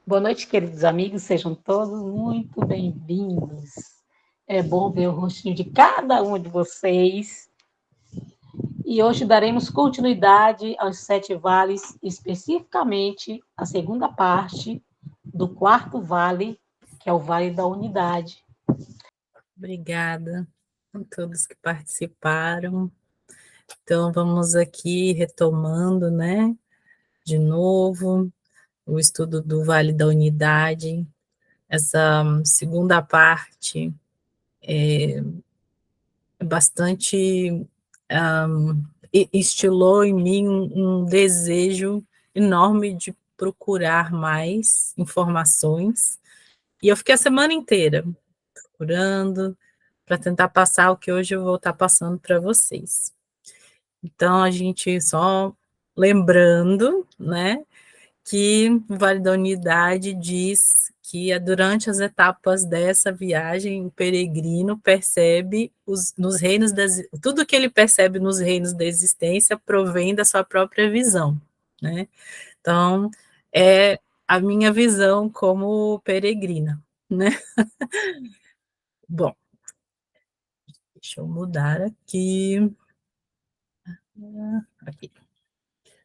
Boa noite, queridos amigos, sejam todos muito bem-vindos. É bom ver o rostinho de cada um de vocês. E hoje daremos continuidade aos Sete Vales, especificamente a segunda parte do quarto vale, que é o Vale da Unidade. Obrigada a todos que participaram. Então, vamos aqui retomando, né, de novo, o estudo do Vale da Unidade. Essa segunda parte é bastante estilou em mim um desejo enorme de procurar mais informações. E eu fiquei a semana inteira procurando para tentar passar o que hoje eu vou estar passando para vocês. Então, a gente só lembrando, né, que o Vale da Unidade diz que durante as etapas dessa viagem, o peregrino percebe nos reinos tudo que ele percebe nos reinos da existência provém da sua própria visão, né? Então, é a minha visão como peregrina, né? Bom, deixa eu mudar aqui. Aqui.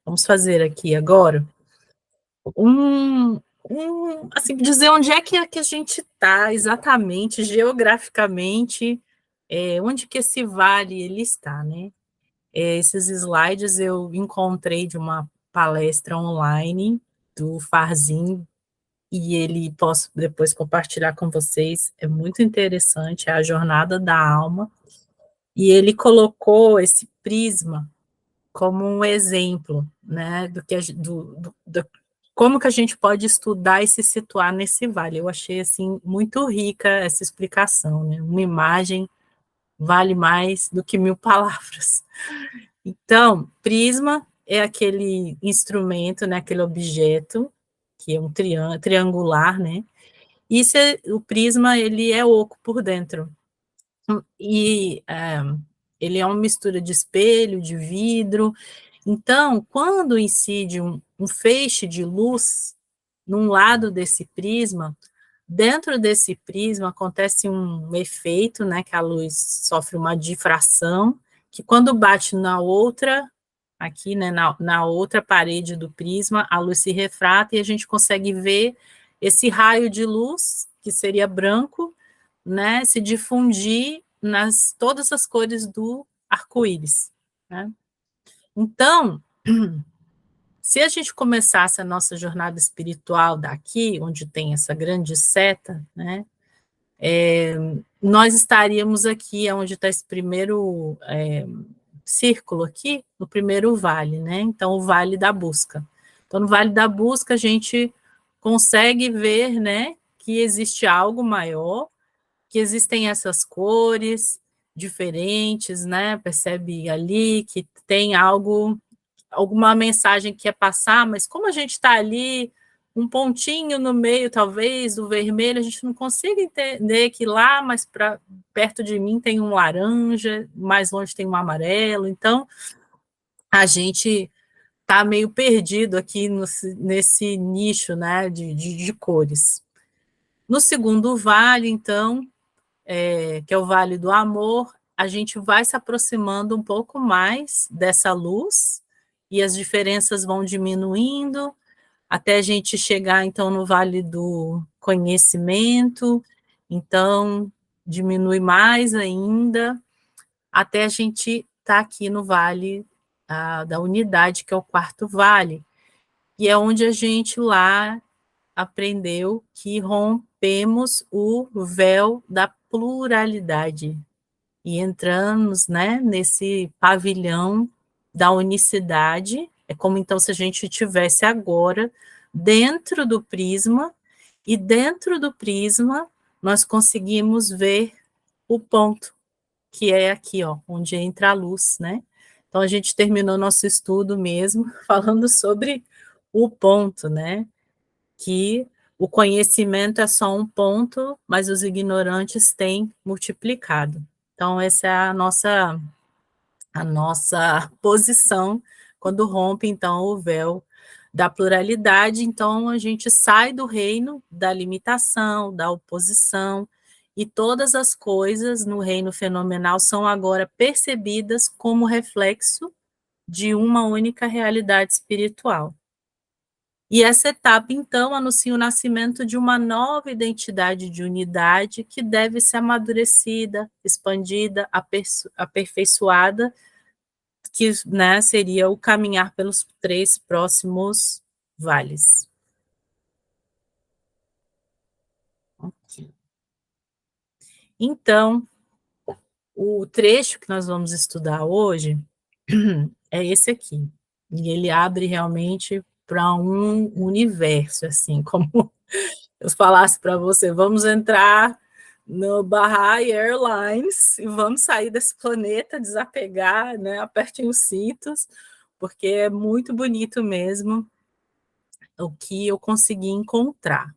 Vamos fazer aqui agora assim, dizer onde é que a gente está exatamente, geograficamente, onde que esse vale ele está, né? Esses slides eu encontrei de uma palestra online do Farzin, e ele posso depois compartilhar com vocês, é muito interessante, é a Jornada da Alma, e ele colocou esse prisma como um exemplo, né, como que a gente pode estudar e se situar nesse vale. Eu achei, assim, muito rica essa explicação, né, uma imagem vale mais do que 1000 palavras. Então, prisma é aquele instrumento, né, aquele objeto, que é um triangular, né, o prisma, ele é oco por dentro, e ele é uma mistura de espelho, de vidro. Então, quando incide um feixe de luz num lado desse prisma, dentro desse prisma acontece um efeito, né, que a luz sofre uma difração, que quando bate na outra, aqui, né, na outra parede do prisma, a luz se refrata e a gente consegue ver esse raio de luz, que seria branco, né, se difundir nas todas as cores do arco-íris, né? Então, se a gente começasse a nossa jornada espiritual daqui, onde tem essa grande seta, né, nós estaríamos aqui, onde está esse primeiro círculo aqui, no primeiro vale, né? Então, o Vale da Busca. Então, no Vale da Busca, a gente consegue ver, né, que existe algo maior, que existem essas cores diferentes, né? Percebe ali que tem algo, alguma mensagem que quer passar, mas como a gente está ali, um pontinho no meio, talvez, do vermelho, a gente não consiga entender que lá, mais perto de mim, tem um laranja, mais longe tem um amarelo, então a gente está meio perdido aqui nesse nicho, né, de cores. No segundo vale, então, que é o Vale do Amor, a gente vai se aproximando um pouco mais dessa luz e as diferenças vão diminuindo até a gente chegar, então, no Vale do Conhecimento, então diminui mais ainda, até a gente estar aqui no Vale da Unidade, que é o quarto vale, e é onde a gente lá aprendeu que rompemos o véu da pluralidade e entramos, né, nesse pavilhão da unicidade. É como então se a gente estivesse agora dentro do prisma, e dentro do prisma nós conseguimos ver o ponto, que é aqui, ó, onde entra a luz, né? Então a gente terminou nosso estudo mesmo falando sobre o ponto, né? Que o conhecimento é só um ponto, mas os ignorantes têm multiplicado. Então, essa é a nossa posição quando rompe, então, o véu da pluralidade, então a gente sai do reino da limitação, da oposição, e todas as coisas no reino fenomenal são agora percebidas como reflexo de uma única realidade espiritual. E essa etapa, então, anuncia o nascimento de uma nova identidade de unidade que deve ser amadurecida, expandida, aperfeiçoada, que, né, seria o caminhar pelos 3 próximos vales. Okay. Então, o trecho que nós vamos estudar hoje é esse aqui. E ele abre realmente para um universo, assim, como eu falasse para você, vamos entrar no Baha'i Airlines e vamos sair desse planeta, desapegar, né? Apertem os cintos, porque é muito bonito mesmo o que eu consegui encontrar.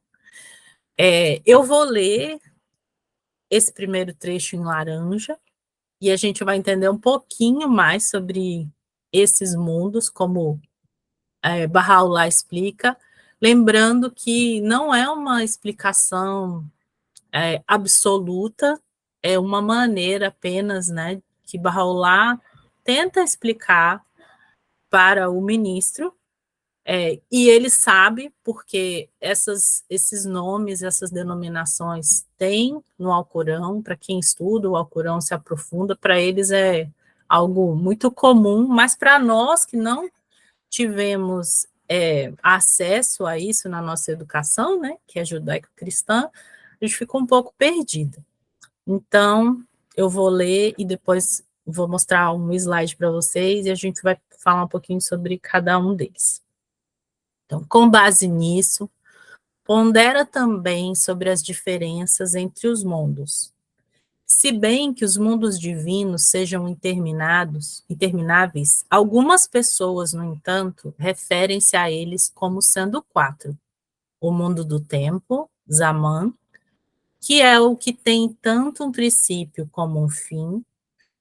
Eu vou ler esse primeiro trecho em laranja, e a gente vai entender um pouquinho mais sobre esses mundos, como Baha'u'lláh explica, lembrando que não é uma explicação absoluta, é uma maneira apenas, né, que Baha'u'lláh tenta explicar para o ministro, e ele sabe, porque esses nomes, essas denominações tem no Alcorão, para quem estuda o Alcorão, se aprofunda, para eles é algo muito comum, mas para nós que não tivemos acesso a isso na nossa educação, né, que é judaico-cristã, a gente ficou um pouco perdida. Então, eu vou ler e depois vou mostrar um slide para vocês e a gente vai falar um pouquinho sobre cada um deles. Então, com base nisso, pondera também sobre as diferenças entre os mundos. Se bem que os mundos divinos sejam intermináveis, algumas pessoas, no entanto, referem-se a eles como sendo 4. O mundo do tempo, Zaman, que é o que tem tanto um princípio como um fim,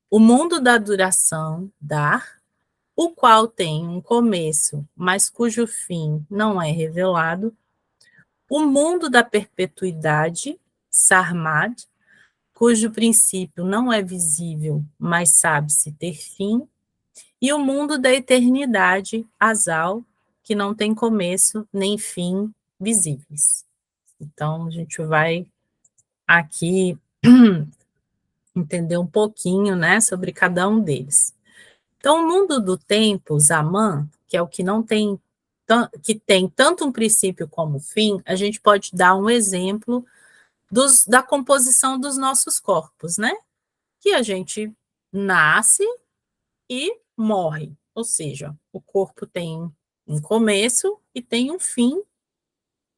o mundo da duração, Dar, o qual tem um começo, mas cujo fim não é revelado, o mundo da perpetuidade, Sarmad, cujo princípio não é visível, mas sabe-se ter fim, e o mundo da eternidade, Azal, que não tem começo nem fim visíveis. Então, a gente vai aqui entender um pouquinho, né, sobre cada um deles. Então, o mundo do tempo, Zaman, que é o que não tem, que tem tanto um princípio como fim, a gente pode dar um exemplo da composição dos nossos corpos, né? Que a gente nasce e morre, ou seja, o corpo tem um começo e tem um fim,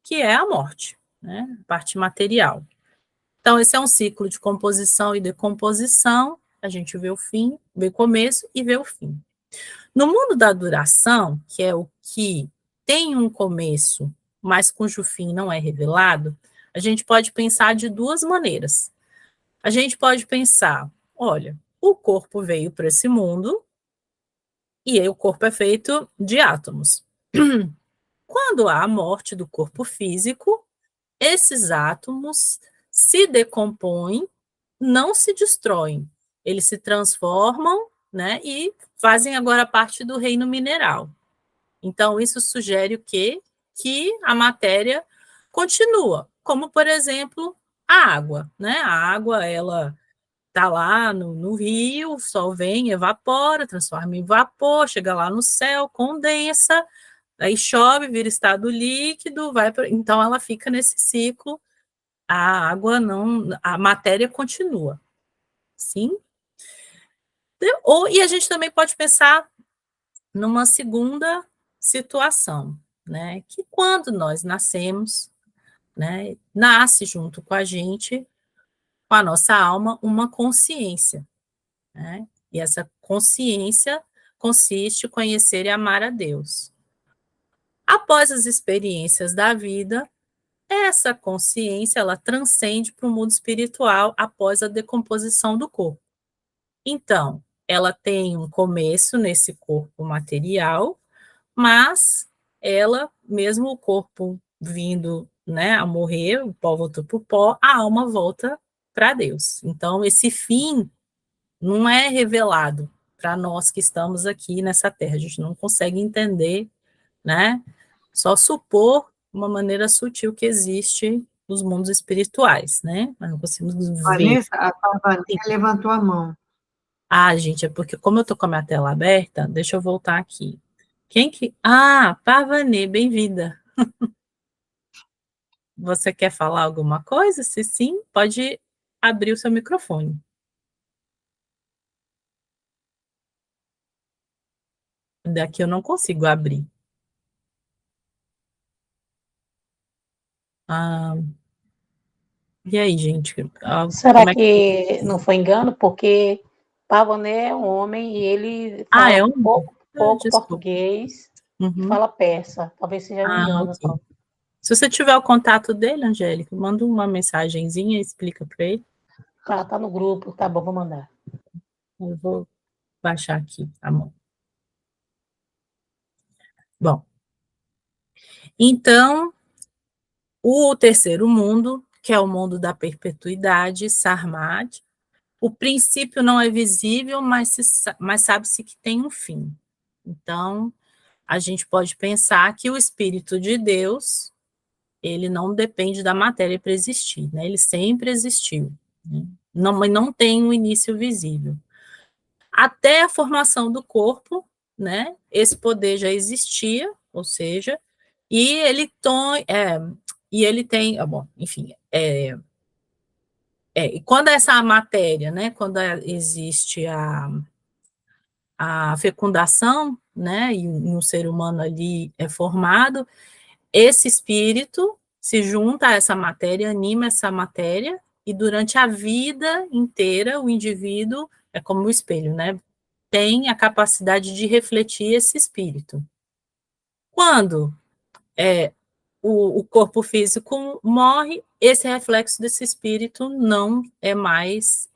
que é a morte, né? A parte material. Então, esse é um ciclo de composição e decomposição, a gente vê o fim, vê o começo e vê o fim. No mundo da duração, que é o que tem um começo, mas cujo fim não é revelado, a gente pode pensar de 2 maneiras. A gente pode pensar, olha, o corpo veio para esse mundo e aí o corpo é feito de átomos. Quando há a morte do corpo físico, esses átomos se decompõem, não se destroem, eles se transformam, né, e fazem agora parte do reino mineral. Então, isso sugere o quê? Que a matéria continua, como, por exemplo, a água, né? A água, ela está lá no rio, o sol vem, evapora, transforma em vapor, chega lá no céu, condensa, aí chove, vira estado líquido, então ela fica nesse ciclo, a água não, a matéria continua, sim? E a gente também pode pensar numa segunda situação, né? Que quando nós nascemos, né, nasce junto com a gente, com a nossa alma, uma consciência, né? E essa consciência consiste em conhecer e amar a Deus. Após as experiências da vida, essa consciência ela transcende para o mundo espiritual após a decomposição do corpo. Então, ela tem um começo nesse corpo material, mas ela, mesmo o corpo vindo, né, a morrer, o pó voltou para o pó, a alma volta para Deus. Então, esse fim não é revelado para nós que estamos aqui nessa terra. A gente não consegue entender, né? Só supor uma maneira sutil que existe nos mundos espirituais, né? Mas não conseguimos ver. Vanessa, a Vanessa levantou a mão. Ah, gente, é porque como eu tô com a minha tela aberta, deixa eu voltar aqui. Quem que... Ah, Parvanê, bem-vinda. Você quer falar alguma coisa? Se sim, pode abrir o seu microfone. Daqui eu não consigo abrir. Ah, e aí, gente? Será Como é que... que não foi engano? Porque Pavoné é um homem e ele Ah, fala é um... pouco Desculpa. português e Uhum. fala persa. Talvez seja um Ah, engano. ok. Se você tiver o contato dele, Angélica, manda uma mensagenzinha e explica para ele. Tá no grupo, tá bom, vou mandar. Eu vou baixar aqui a mão. Bom, então, o terceiro mundo, que é o mundo da perpetuidade, Sarmad, o princípio não é visível, mas sabe-se que tem um fim. Então, a gente pode pensar que o Espírito de Deus, ele não depende da matéria para existir, né? Ele sempre existiu, né? Mas não tem um início visível. Até a formação do corpo, né? Esse poder já existia, ou seja, e ele tem, bom, enfim, e quando essa matéria, né? Quando existe a fecundação, né? E um ser humano ali é formado, esse espírito se junta a essa matéria, anima essa matéria, e durante a vida inteira o indivíduo é como o espelho, né? Tem a capacidade de refletir esse espírito. Quando o corpo físico morre, esse reflexo desse espírito não é mais,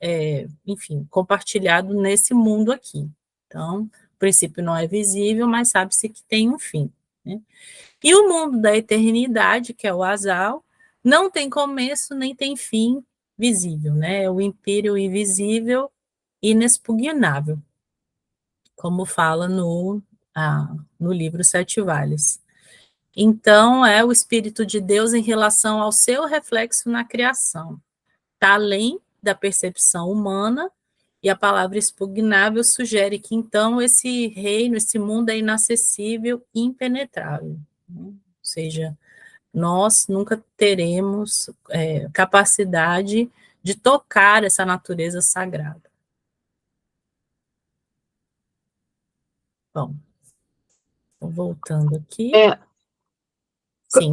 enfim, compartilhado nesse mundo aqui. Então, o princípio não é visível, mas sabe-se que tem um fim, né? E o mundo da eternidade, que é o Asal, não tem começo nem tem fim visível, né? É o império invisível, inexpugnável, como fala no livro Sete Vales. Então, é o Espírito de Deus em relação ao seu reflexo na criação. Está além da percepção humana, e a palavra expugnável sugere que, então, esse reino, esse mundo é inacessível e impenetrável, né? Ou seja, nós nunca teremos capacidade de tocar essa natureza sagrada. Bom, voltando aqui. Sim.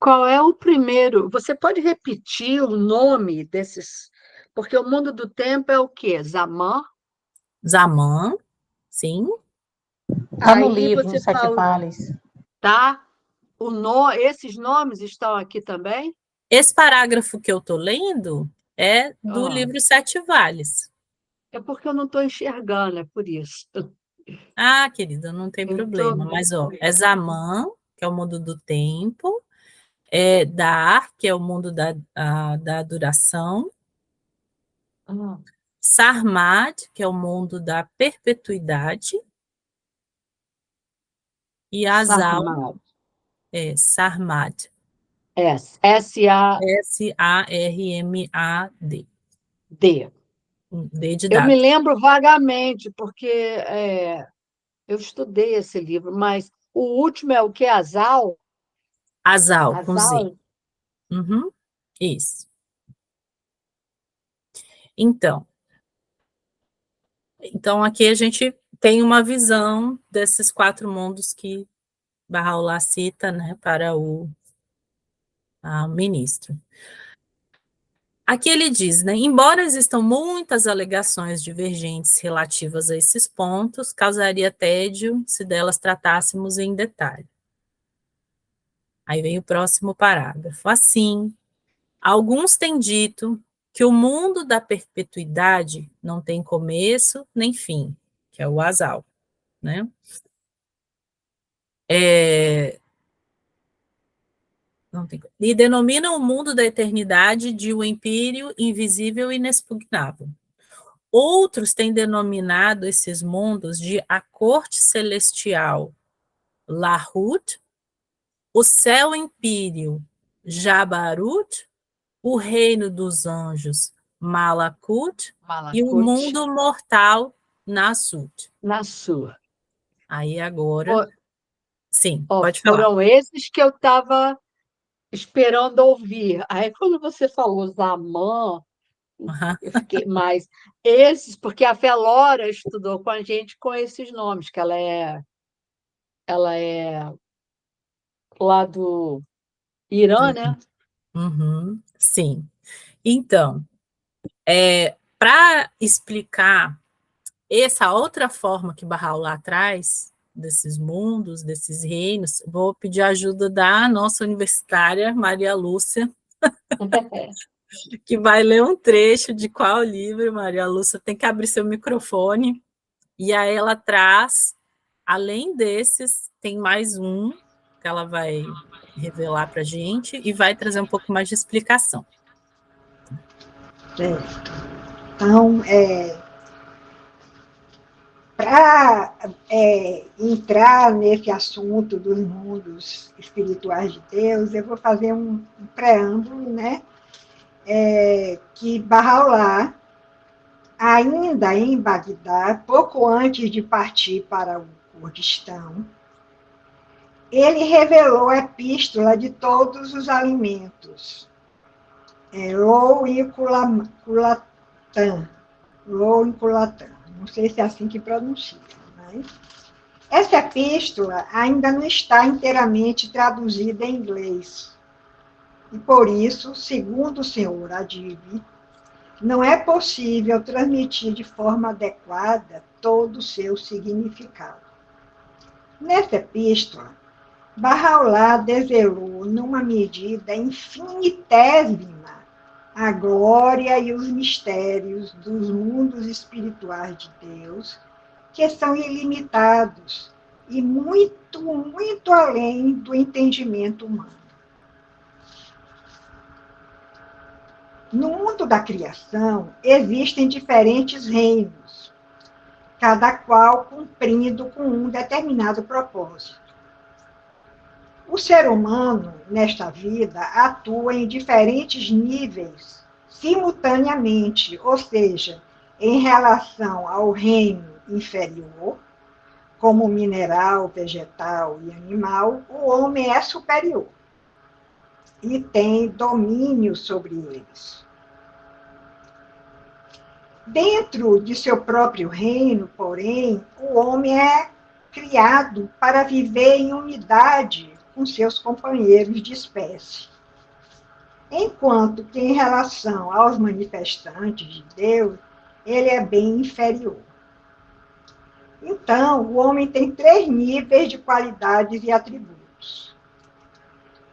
Qual é o primeiro? Você pode repetir o nome desses? Porque o mundo do tempo é o quê? Zaman? Zaman, sim. Está no Aí livro, no você Sete fala, Vales. tá? Esses nomes estão aqui também? Esse parágrafo que eu estou lendo é do livro Sete Vales. É porque eu não estou enxergando, é por isso. Ah, querida, não tem problema. Mas, é Zaman, que é o mundo do tempo, é Dar, que é o mundo da duração, Sarmad, que é o mundo da perpetuidade, e Asal, Sarmad. S-A-R-M-A-D. D de Eu me dado. lembro vagamente, porque eu estudei esse livro, mas o último é o que? Asal? Asal, com Z. Asal? Uhum, isso. Então, aqui a gente tem uma visão desses quatro mundos que Bahá'u'lláh cita, né, para o ministro. Aqui ele diz, né, embora existam muitas alegações divergentes relativas a esses pontos, causaria tédio se delas tratássemos em detalhe. Aí vem o próximo parágrafo. Assim, alguns têm dito que o mundo da perpetuidade não tem começo nem fim, que é o Asal, né? Não tem, e denominam o mundo da eternidade de o empíreo invisível e inexpugnável. Outros têm denominado esses mundos de a corte celestial Lahut, o céu empíreo Jabarut, o reino dos anjos Malakut e o Malakut, mundo mortal Nasut. na sua. Aí agora, sim, pode falar. Foram esses que eu estava esperando ouvir. Aí, quando você falou Zaman, Uhum. eu fiquei mais. Esses, porque a Velora estudou com a gente com esses nomes, que ela é lá do Irã, né? Uhum, sim. Então, para explicar essa outra forma que Bahá'u'lláh traz desses mundos, desses reinos, vou pedir a ajuda da nossa universitária, Maria Lúcia, que vai ler um trecho de qual livro, Maria Lúcia, tem que abrir seu microfone, e aí ela traz, além desses, tem mais um que ela vai revelar para a gente e vai trazer um pouco mais de explicação. Então, para entrar nesse assunto dos mundos espirituais de Deus, eu vou fazer um preâmbulo, né? Que Bahá'u'lláh, ainda em Bagdá, pouco antes de partir para o Kurdistão, ele revelou a epístola de todos os alimentos, Lou e Kulatan, Lou e Kulatan, não sei se é assim que pronuncia, mas essa epístola ainda não está inteiramente traduzida em inglês, e por isso, segundo o senhor Adib, não é possível transmitir de forma adequada todo o seu significado. Nessa epístola, Bahá'u'lláh desvelou, numa medida infinitésima, a glória e os mistérios dos mundos espirituais de Deus, que são ilimitados e muito, muito além do entendimento humano. No mundo da criação, existem diferentes reinos, cada qual cumprindo com um determinado propósito. O ser humano, nesta vida, atua em diferentes níveis simultaneamente, ou seja, em relação ao reino inferior, como mineral, vegetal e animal, o homem é superior e tem domínio sobre eles. Dentro de seu próprio reino, porém, o homem é criado para viver em unidade com seus companheiros de espécie. Enquanto que, em relação aos manifestantes de Deus, ele é bem inferior. Então, o homem tem 3 níveis de qualidades e atributos.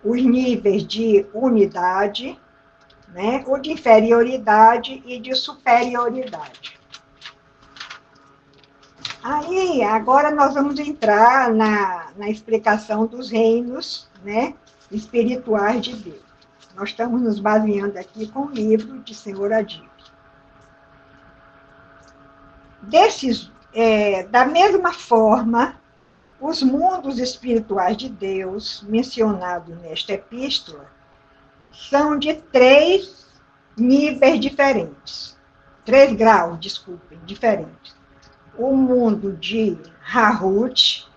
Os níveis de unidade, né, o de inferioridade e de superioridade. Aí, agora nós vamos entrar na explicação dos reinos, né, espirituais de Deus. Nós estamos nos baseando aqui com o livro de Senhor Adib. Da mesma forma, os mundos espirituais de Deus, mencionados nesta epístola, são de 3 níveis diferentes. 3 graus, desculpem, diferentes. O mundo de Hahut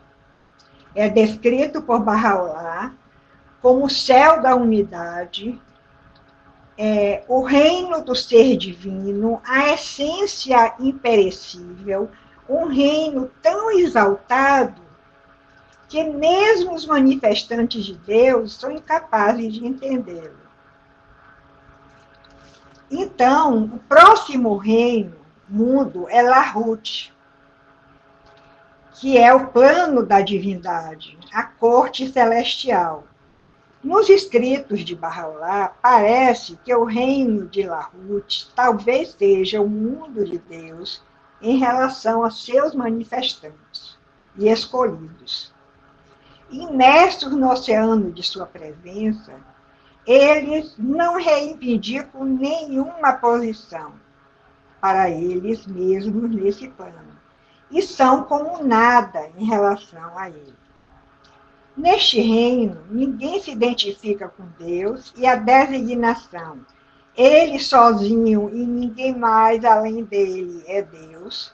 é descrito por Bahá'u'lláh como o céu da unidade, o reino do ser divino, a essência imperecível, um reino tão exaltado que mesmo os manifestantes de Deus são incapazes de entendê-lo. Então, o próximo reino, mundo, é Lahut, que é o plano da divindade, a corte celestial. Nos escritos de Bahá'u'lláh, parece que o reino de Lahut talvez seja o mundo de Deus em relação a seus manifestantes e escolhidos. imersos no oceano de sua presença, eles não reivindicam nenhuma posição para eles mesmos nesse plano, e são como nada em relação a ele. Neste reino, ninguém se identifica com Deus e a designação, ele sozinho e ninguém mais além dele é Deus,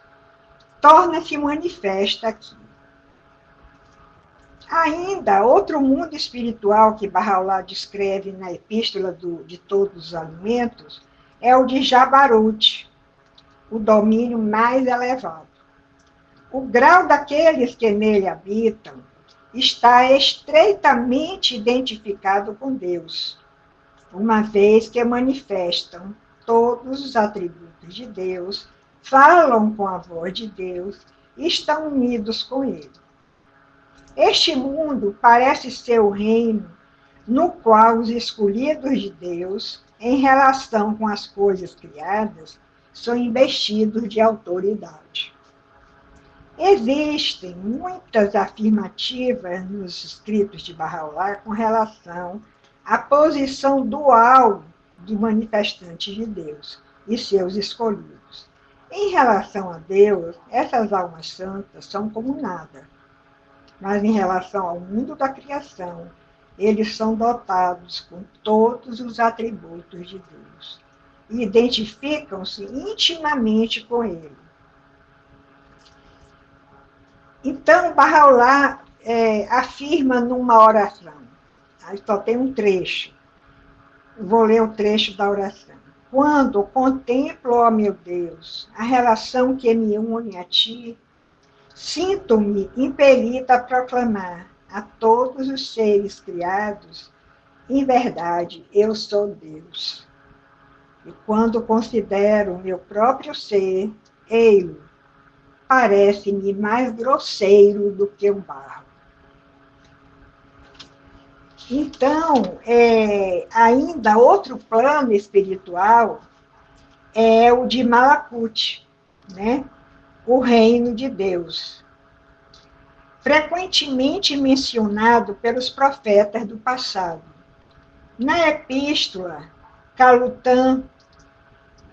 torna-se manifesta aqui. Ainda, outro mundo espiritual que Bahá'u'lláh descreve na Epístola de Todos os Alimentos é o de Jabarut, o domínio mais elevado. O grau daqueles que nele habitam está estreitamente identificado com Deus, uma vez que manifestam todos os atributos de Deus, falam com a voz de Deus e estão unidos com ele. Este mundo parece ser o reino no qual os escolhidos de Deus, em relação com as coisas criadas, são investidos de autoridade. Existem muitas afirmativas nos escritos de Bahá'u'lláh com relação à posição dual do manifestante de Deus e seus escolhidos. Em relação a Deus, essas almas santas são como nada. Mas em relação ao mundo da criação, eles são dotados com todos os atributos de Deus e identificam-se intimamente com ele. Então, Bahá'u'lláh afirma numa oração, aí só tem um trecho, vou ler o trecho da oração. Quando contemplo, ó meu Deus, a relação que me une a ti, sinto-me impelida a proclamar a todos os seres criados, em verdade, eu sou Deus. E quando considero o meu próprio ser, ei-lo, parece-me mais grosseiro do que o barro. Então, ainda outro plano espiritual é o de Malakut, né? O reino de Deus, frequentemente mencionado pelos profetas do passado. Na epístola Kalutan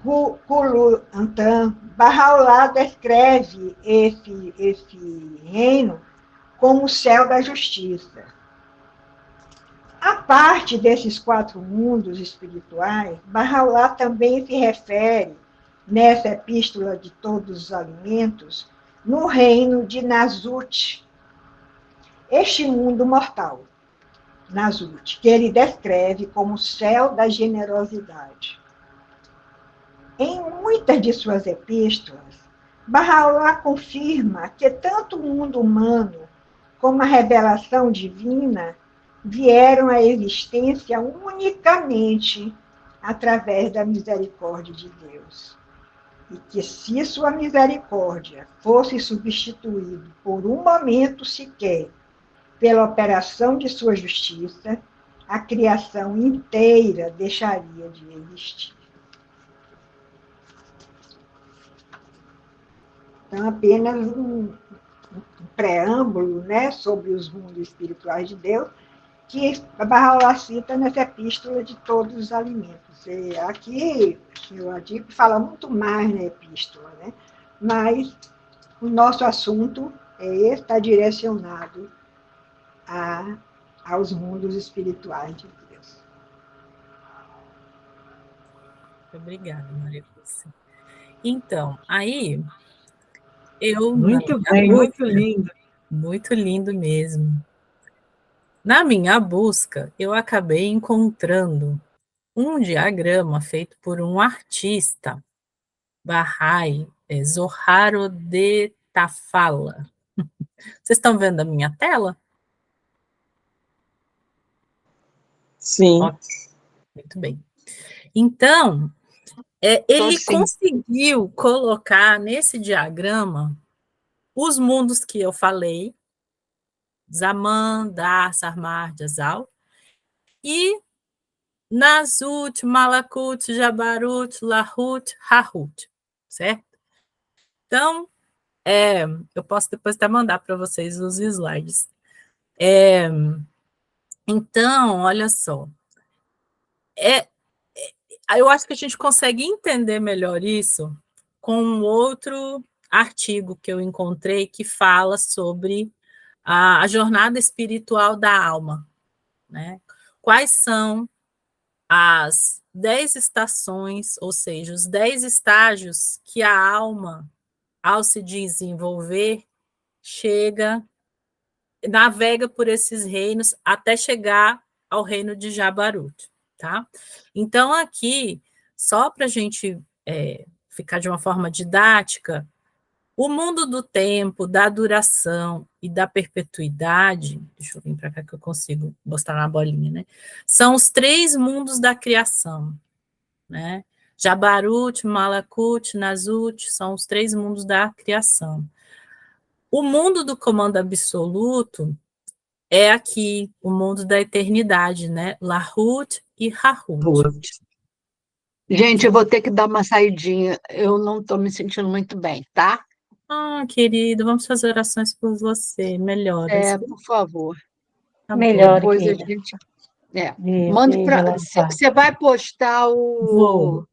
Kulutan, Bahá'u'lláh descreve esse reino como o céu da justiça. A parte desses 4 mundos espirituais, Bahá'u'lláh também se refere, nessa epístola de Todos os Alimentos, no reino de Nasut, este mundo mortal, Nasut, que ele descreve como o céu da generosidade. Em muitas de suas epístolas, Bahá'u'lláh confirma que tanto o mundo humano como a revelação divina vieram à existência unicamente através da misericórdia de Deus. E que se sua misericórdia fosse substituída por um momento sequer pela operação de sua justiça, a criação inteira deixaria de existir. Então, apenas um preâmbulo, né, sobre os mundos espirituais de Deus, que Bahá'u'lláh cita nessa epístola de Todos os Alimentos. E aqui, o senhor Adip fala muito mais na epístola, né? Mas o nosso assunto está direcionado aos mundos espirituais de Deus. Obrigada, Maria Lúcia. Então, aí, Muito bem, muito lindo. Muito lindo mesmo. Na minha busca, eu acabei encontrando um diagrama feito por um artista, Bahá'í, Zoharo de Tafala. Vocês estão vendo a minha tela? Sim. Ótimo. Muito bem. Então, ele conseguiu colocar nesse diagrama os mundos que eu falei, Zaman, Dar, Sarmar, Jazal, e Nasut, Malakut, Jabarut, Lahut, Hahut, certo? Então, eu posso depois até mandar para vocês os slides. Então, olha só, eu acho que a gente consegue entender melhor isso com um outro artigo que eu encontrei que fala sobre a jornada espiritual da alma, né? Quais são as 10 estações, ou seja, os 10 estágios que a alma, ao se desenvolver, navega por esses reinos até chegar ao reino de Jabarut, tá? Então, aqui, só para a gente ficar de uma forma didática, o mundo do tempo, da duração e da perpetuidade, deixa eu vir para cá que eu consigo mostrar na bolinha, né? São os 3 mundos da criação, né? Jabarut, Malakut, Nazut, são os 3 mundos da criação. O mundo do comando absoluto é aqui, o mundo da eternidade, né? Lahut e Hahut. Gente, eu vou ter que dar uma saidinha. Eu não estou me sentindo muito bem, tá? Ah, querido, vamos fazer orações por você. Melhoras. Por favor. Tá Melhor, Depois a querida. gente. Mande Veja para. lá, pai. Você vai postar Vou. o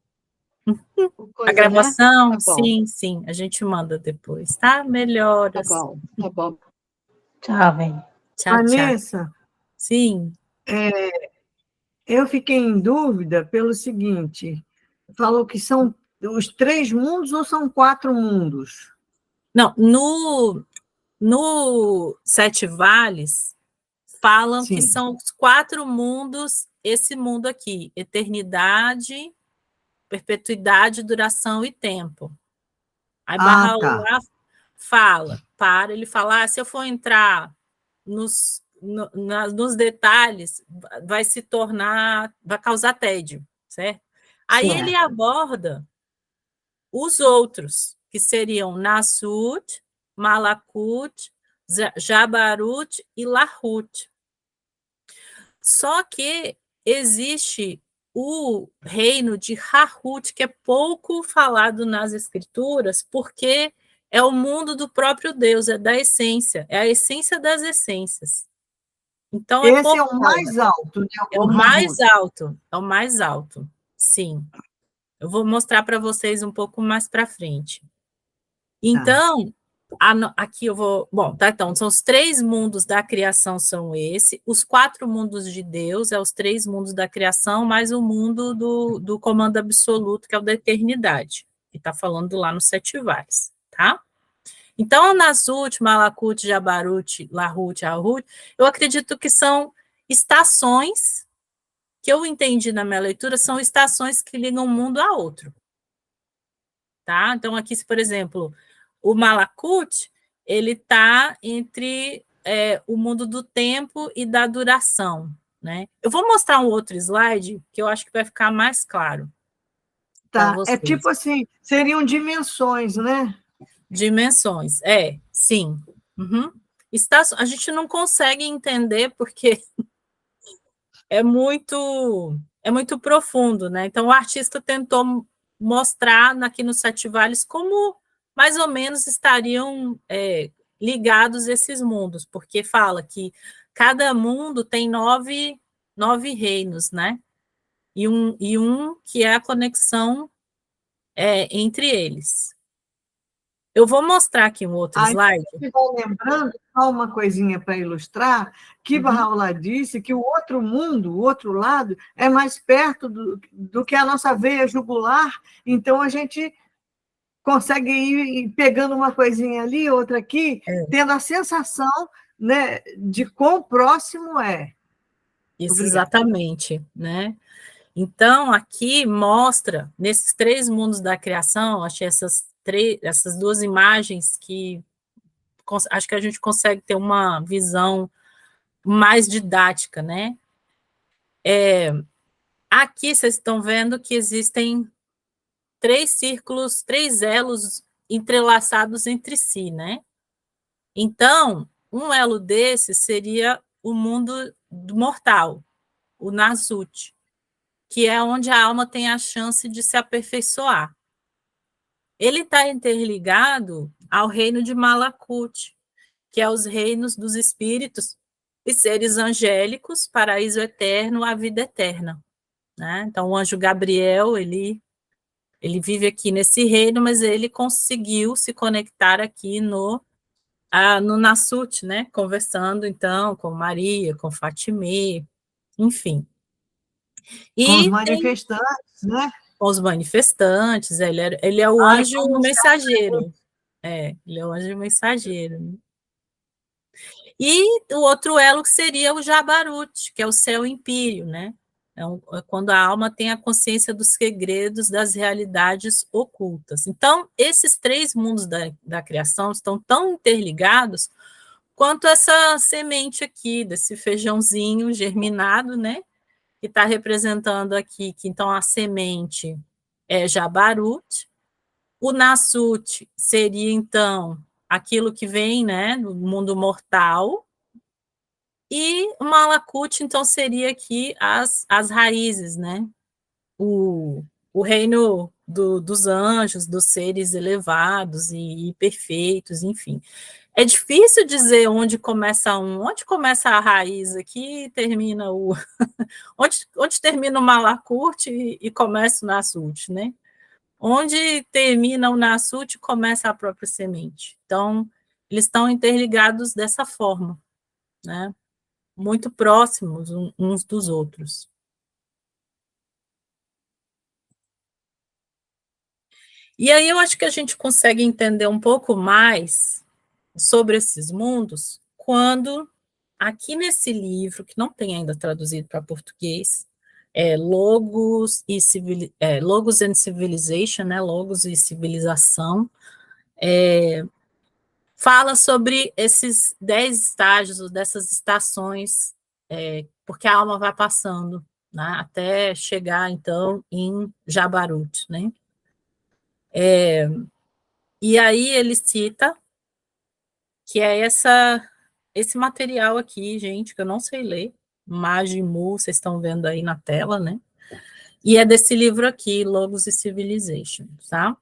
A coisa, né? gravação? Tá bom, Sim. A gente manda depois, tá? tá Melhoras. bom, tá bom. Tchau, velho. Tchau. Vanessa, Sim. eu fiquei em dúvida pelo seguinte: falou que são os 3 mundos ou são 4 mundos? Não, no Sete Vales, falam que Sim. são os 4 mundos, esse mundo aqui, eternidade, perpetuidade, duração e tempo. Aí Bahá'u'lláh ele fala, se eu for entrar nos detalhes, vai causar tédio, certo? Aí Certo. ele aborda os outros, que seriam Nasut, Malakut, Jabarut e Lahut. Só que existe o reino de Hahut, que é pouco falado nas escrituras, porque é o mundo do próprio Deus, é da essência, é a essência das essências. Então, Esse é o mais alto, né? É o mais alto, é o mais alto, sim. Eu vou mostrar para vocês um pouco mais para frente. Então, aqui eu vou... Bom, tá, então, são os 3 mundos da criação, são os 4 mundos de Deus, os 3 mundos da criação, mais o mundo do comando absoluto, que é o da eternidade, que está falando lá nos 7 vales, tá? Então, Nasut, Malakut, Jabarut, Lahut, Hahut, eu acredito que são estações, que eu entendi na minha leitura, são estações que ligam um mundo a outro. Tá? Então, aqui, por exemplo, o Malakut, ele está entre o mundo do tempo e da duração. Né? Eu vou mostrar um outro slide, que eu acho que vai ficar mais claro. Tá, é tipo assim, seriam dimensões, né? Dimensões, sim. Uhum. A gente não consegue entender porque é muito profundo, né? Então, o artista tentou mostrar aqui nos 7 vales como mais ou menos estariam ligados esses mundos, porque fala que cada mundo tem 9 reinos, né? E um que é a conexão entre eles. Eu vou mostrar aqui um outro slide. Lembrando, só uma coisinha para ilustrar, que Bahá'u'lláh disse que o outro mundo, o outro lado, é mais perto do que a nossa veia jugular, então a gente consegue ir pegando uma coisinha ali, outra aqui, tendo a sensação, né, de quão próximo é. Isso, Obrigada. exatamente, né? Então, aqui mostra, nesses 3 mundos da criação, achei essas 2 imagens que acho que a gente consegue ter uma visão mais didática, né? Aqui vocês estão vendo que existem 3 círculos, 3 elos entrelaçados entre si, né? Então, um elo desse seria o mundo mortal, o Nasut, que é onde a alma tem a chance de se aperfeiçoar. Ele está interligado ao reino de Malakut, que é os reinos dos espíritos os seres angélicos, paraíso eterno, a vida eterna, né? Então, o anjo Gabriel, ele vive aqui nesse reino, mas ele conseguiu se conectar aqui no Nassut, né? Conversando, então, com Maria, com Fatimê, enfim. Com os E tem manifestantes, né? com os manifestantes, ele é o Ai, anjo como mensageiro. Ele é o anjo mensageiro, né? E o outro elo que seria o Jabarut, que é o céu empírio, né? É quando a alma tem a consciência dos segredos das realidades ocultas. Então, esses três mundos da criação estão tão interligados quanto essa semente aqui, desse feijãozinho germinado, né? Que está representando aqui, que então a semente é Jabarut. O Nassut seria, então, aquilo que vem, né, do mundo mortal, e o Malakut, então, seria aqui as raízes, né? O reino dos anjos, dos seres elevados e perfeitos, enfim. É difícil dizer onde começa onde começa a raiz aqui e termina onde termina o Malakut e começa o Nassut, né? Onde termina o Nassut, começa a própria semente. Então, eles estão interligados dessa forma, né? Muito próximos uns dos outros. E aí eu acho que a gente consegue entender um pouco mais sobre esses mundos quando, aqui nesse livro, que não tem ainda traduzido para português, Logos and Civilization, né? Logos e Civilização, fala sobre esses 10 estágios, dessas estações, porque a alma vai passando, né, até chegar, então, em Jabarut, né? E aí ele cita que é esse material aqui, gente, que eu não sei ler, Majimu, vocês estão vendo aí na tela, né? E é desse livro aqui, Logos e Civilization, tá?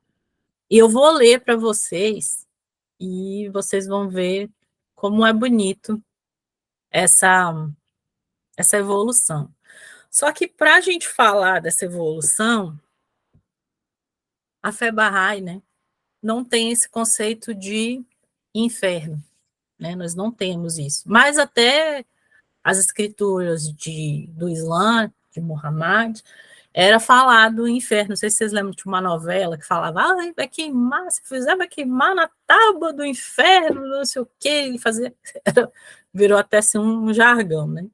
E eu vou ler para vocês, e vocês vão ver como é bonito essa evolução. Só que para a gente falar dessa evolução, a fé Bahá'í, né, não tem esse conceito de inferno, né? Nós não temos isso. Mas até as escrituras do Islã, de Muhammad, era falado em inferno. Não sei se vocês lembram de uma novela que falava, vai queimar, se fizer, vai queimar na tábua do inferno, não sei o quê, ele fazia, virou até assim, um jargão, né?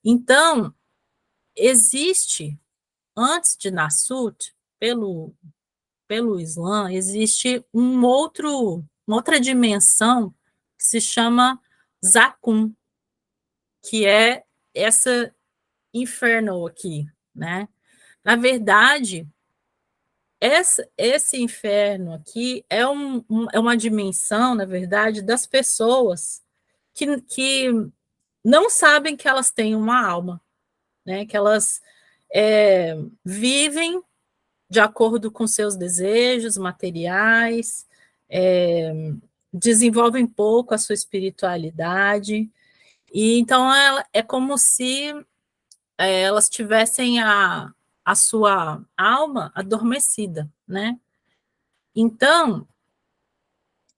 Então, existe, antes de Nassut, pelo Islã, existe uma outra dimensão que se chama Zakum, que é essa inferno aqui, né? Na verdade, esse inferno aqui é uma dimensão, na verdade, das pessoas que não sabem que elas têm uma alma, né? Que elas vivem de acordo com seus desejos materiais, desenvolvem pouco a sua espiritualidade, e então é como se elas tivessem a sua alma adormecida, né? Então,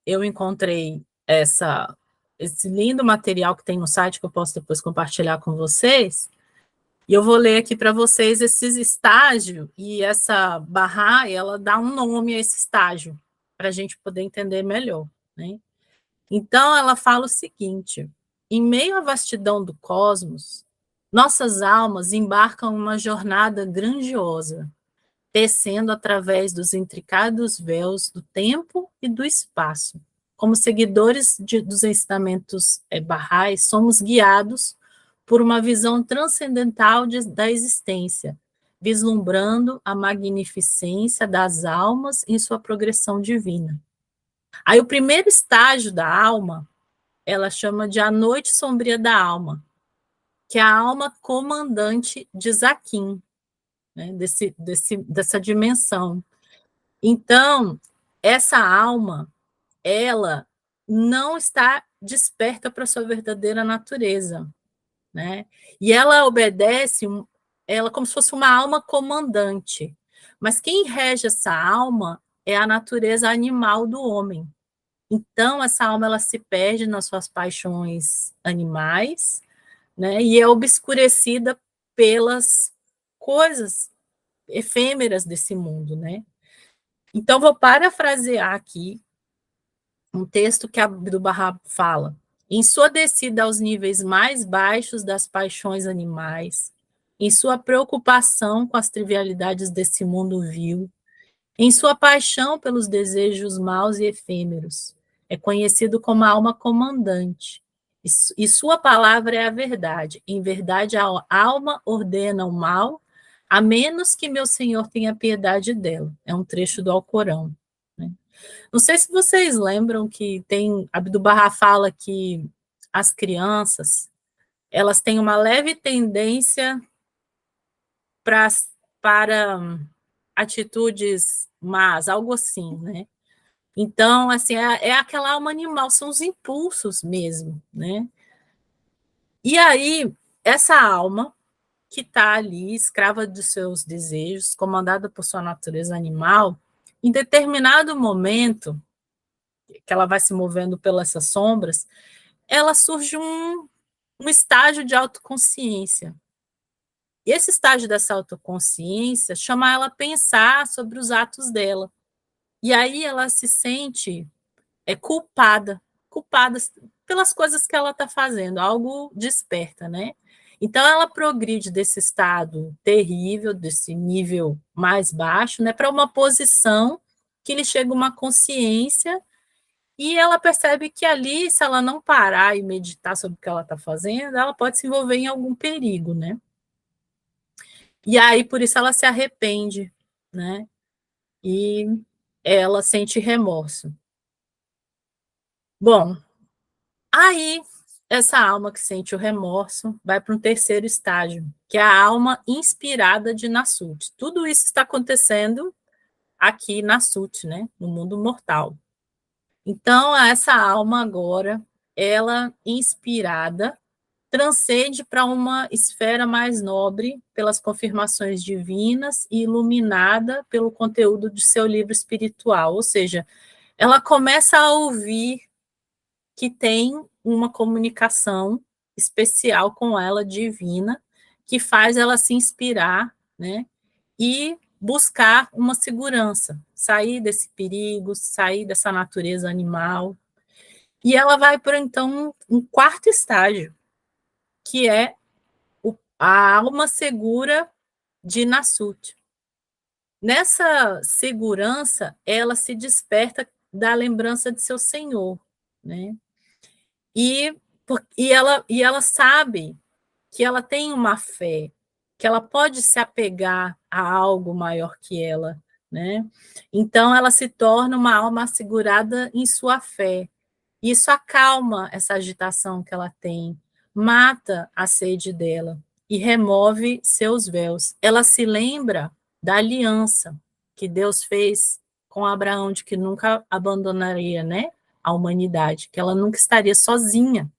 eu encontrei esse lindo material que tem no site, que eu posso depois compartilhar com vocês, e eu vou ler aqui para vocês esses estágios, e essa Bahá'í, ela dá um nome a esse estágio, para a gente poder entender melhor, né? Então, ela fala o seguinte: em meio à vastidão do cosmos, nossas almas embarcam uma jornada grandiosa, descendo através dos intricados véus do tempo e do espaço. Como seguidores dos ensinamentos Bahá'ís, somos guiados por uma visão transcendental da existência, vislumbrando a magnificência das almas em sua progressão divina. Aí o primeiro estágio da alma, ela chama de a noite sombria da alma, que é a alma comandante de Zaquim, né, dessa dimensão. Então, essa alma, ela não está desperta para sua verdadeira natureza. né? E ela obedece, ela como se fosse uma alma comandante. Mas quem rege essa alma é a natureza animal do homem. Então, essa alma ela se perde nas suas paixões animais, né? E é obscurecida pelas coisas efêmeras desse mundo, né? Então, vou parafrasear aqui um texto que Abdu'l-Bahá fala. Em sua descida aos níveis mais baixos das paixões animais, em sua preocupação com as trivialidades desse mundo vil, em sua paixão pelos desejos maus e efêmeros, é conhecido como a alma comandante, e sua palavra é a verdade. Em verdade, a alma ordena o mal, a menos que meu Senhor tenha piedade dela. É um trecho do Alcorão, né? Não sei se vocês lembram que Abdu'l-Bahá fala que as crianças, elas têm uma leve tendência para atitudes más, algo assim, né? Então, assim, é aquela alma animal, são os impulsos mesmo, né? E aí, essa alma que está ali, escrava dos seus desejos, comandada por sua natureza animal, em determinado momento, que ela vai se movendo pelas sombras, ela surge um estágio de autoconsciência. E esse estágio dessa autoconsciência chama ela a pensar sobre os atos dela. E aí ela se sente culpada pelas coisas que ela está fazendo, algo desperta, né? Então ela progride desse estado terrível, desse nível mais baixo, né, para uma posição que lhe chega uma consciência e ela percebe que ali, se ela não parar e meditar sobre o que ela está fazendo, ela pode se envolver em algum perigo, né? E aí, por isso, ela se arrepende, né? E ela sente remorso. Bom, aí essa alma que sente o remorso vai para um terceiro estágio, que é a alma inspirada de Nasut. Tudo isso está acontecendo aqui na Nasut, né? No mundo mortal. Então, essa alma agora, ela inspirada, transcende para uma esfera mais nobre pelas confirmações divinas e iluminada pelo conteúdo de seu livro espiritual, ou seja, ela começa a ouvir que tem uma comunicação especial com ela, divina, que faz ela se inspirar, né, e buscar uma segurança, sair desse perigo, sair dessa natureza animal. E ela vai para, então, um quarto estágio, que é a alma segura de Nasut. Nessa segurança, ela se desperta da lembrança de seu Senhor, né? E ela sabe que ela tem uma fé, que ela pode se apegar a algo maior que ela, né? Então, ela se torna uma alma assegurada em sua fé. Isso acalma essa agitação que ela tem, mata a sede dela e remove seus véus. Ela se lembra da aliança que Deus fez com Abraão, de que nunca abandonaria, né, a humanidade, que ela nunca estaria sozinha.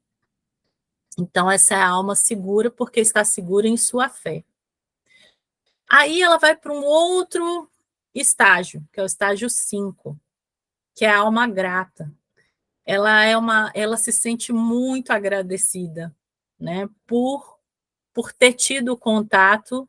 Então, essa é a alma segura, porque está segura em sua fé. Aí ela vai para um outro estágio, que é o estágio 5, que é a alma grata. Ela se sente muito agradecida, né, por ter tido contato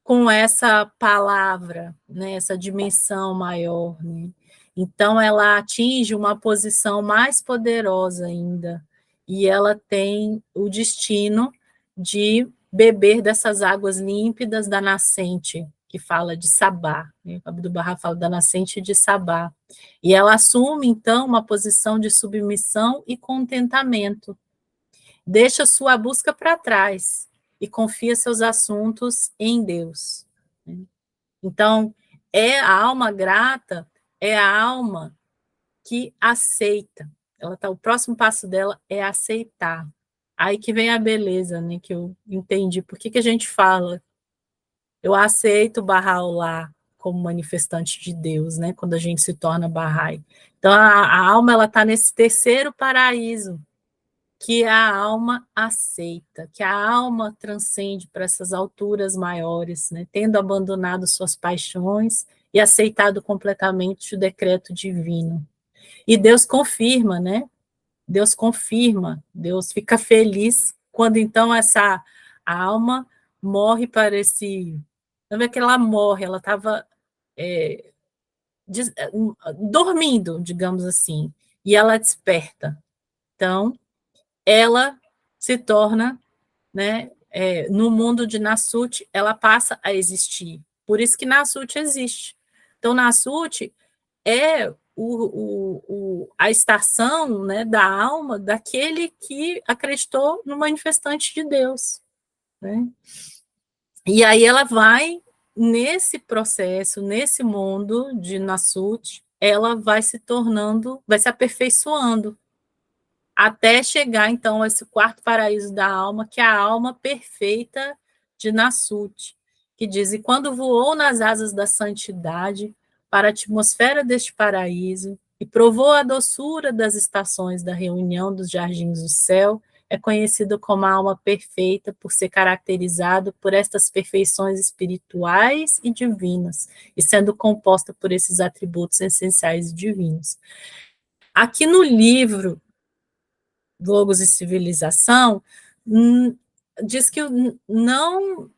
com essa palavra, né, essa dimensão maior, né? Então ela atinge uma posição mais poderosa ainda, e ela tem o destino de beber dessas águas límpidas da nascente, que fala de Sabá, né? Abdu'l-Bahá fala da nascente de Sabá. E ela assume, então, uma posição de submissão e contentamento. Deixa sua busca para trás e confia seus assuntos em Deus. Então, a alma grata é a alma que aceita. O próximo passo dela é aceitar. Aí que vem a beleza, né, que eu entendi. Por que a gente fala? Eu aceito Bahá'u'lláh como manifestante de Deus, né, quando a gente se torna Bahá'í. Então, a alma ela está nesse terceiro paraíso, que a alma aceita, que a alma transcende para essas alturas maiores, né? Tendo abandonado suas paixões e aceitado completamente o decreto divino. E Deus confirma, né? Deus confirma, Deus fica feliz quando então essa alma morre para esse... Não é que ela morre, ela estava dormindo, digamos assim, e ela desperta. Então, ela se torna, né, no mundo de Nasut, ela passa a existir. Por isso que Nasut existe. Então, Nasut é a estação, né, da alma daquele que acreditou no manifestante de Deus, né? E aí ela vai, nesse processo, nesse mundo de Nasut, ela vai se tornando, vai se aperfeiçoando, até chegar, então, a esse quarto paraíso da alma, que é a alma perfeita de Nasut, que diz, e quando voou nas asas da santidade para a atmosfera deste paraíso e provou a doçura das estações da reunião dos jardins do céu, é conhecido como a alma perfeita por ser caracterizado por estas perfeições espirituais e divinas, e sendo composta por esses atributos essenciais e divinos. Aqui no livro Logos e Civilização, diz que não,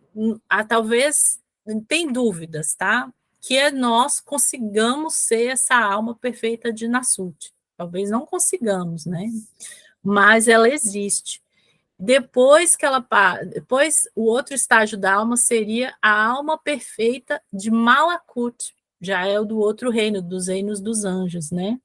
talvez tem dúvidas, tá? Que nós consigamos ser essa alma perfeita de Nasut. Talvez não consigamos, né? Mas ela existe. Depois o outro estágio da alma seria a alma perfeita de Malakut, já é o do outro reino, dos reinos dos anjos, né?